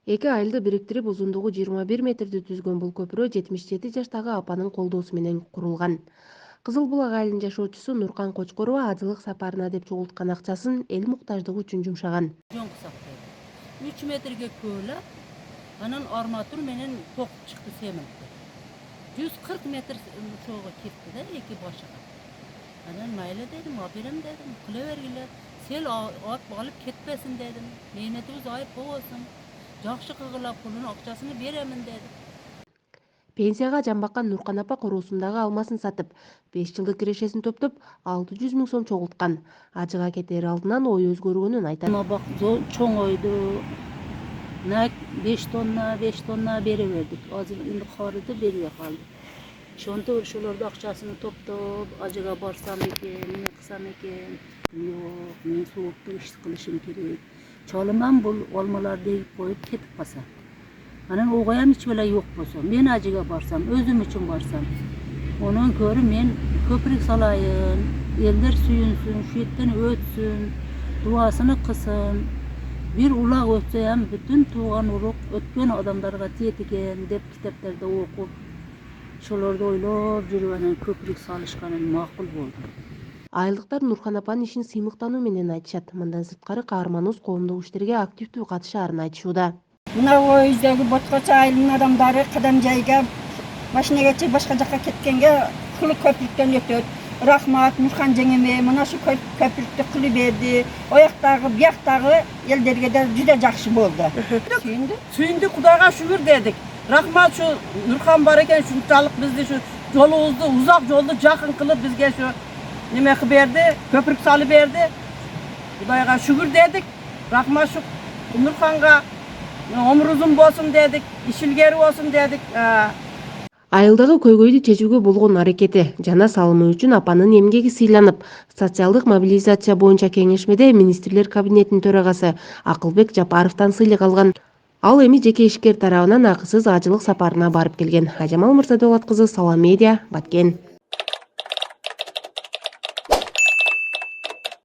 Эки айылды бириктирип узундугу 21 метрди түзгөн бул көпүрө 77 жаштагы апанын колдоосу менен курулган. Кызыл Булак айылынын жашоочусу Нуркан Кочкорова ажылык сапарына деп чогулткан акчасын эл муктаждыгы үчүн жумшаган. 3 metrге көөлөп, анан арматур менен токуп чыкты сементти. 140 метр ошого кетти да эки башыга. Анан майла дедим, аберем дедим, кыла бергиле. Сел алып кетпесин дедим. Мээнетибиз айып болбосун. Жакшы кылгыла пулун акчасын беремин дедим. Пенсияга жан Нуркан апа короосундагы алмасын сатып, 5 жылдык кирешесин топтоп 600 000 сом чогулткан. Ажыга кетер алдынан ой өзгөргөнүн айтат. Бак чоңойду. 5 тонна бере бердик. Азыр инде карыды бербей калды. Ошондо ошолорду акчасын топтоп, ажыга барсам экен, эмне кылсам экен. Жок, мен суукту иш кылышым керек. Чалыман бул алмаларды эгип коюп кетип калса. Анан огоям эч эле жок болсо, мен ажыга барсам, өзүм үчүн барсам, онун көрү мен көпүрүк салайын, элдер сүйүнсүн, şu жерден өтсүн, дуасыны кылсын. Bir улак өтсө ham бүтүн тууган урук өткөн адамдарга тиет экен деп китептерде окуп, ошолорду ойлоп жүрүп анан көпүрүк салышканын макул болду. Айылдыктар Нуркан апанын ишин сыймыктануу менен айтышат. Мындан сырткары каарманыбыз коомдук иштерге активдүү катышаарын айтышууда. Мына өйдөгү Боткочо айылынын адамдары кадам жайга машинеге чейин башка жакка кеткенге көпүрүктөн өтөт. Рахмат Нуркан жеңеме мына ушу көпүрүктү кылып берди. Ояктагы, бияктагы элдерге да жүдө жакшы болду. Сүйүндүк, Кудайга шүгүр дедик. Рахмат şu Нуркан бар экен, ушунчалык бизди şu жолубузду узак жолду жакын кылып бизге şu неме кылып берди, көпүрүк салып берди. Кудайга шүгүр дедик. Рахмат şu Нурканга өмүр узун болсун дедик, иш илгери болсун дедик. Айылдагы көйгөйдү чечүүгө болгон аракети жана салымы үчүн апанын эмгеги сыйланып, социалдык мобилизация боюнча кеңешмеде министрлер кабинетинин төрагасы Акылбек Жапаровдон сыйлык алган. Ал эми жеке ишкер тарабынан акысыз ажылык сапарына барып келген. Ажамал Мырзадолат кызы, Салам Медиа, Баткен.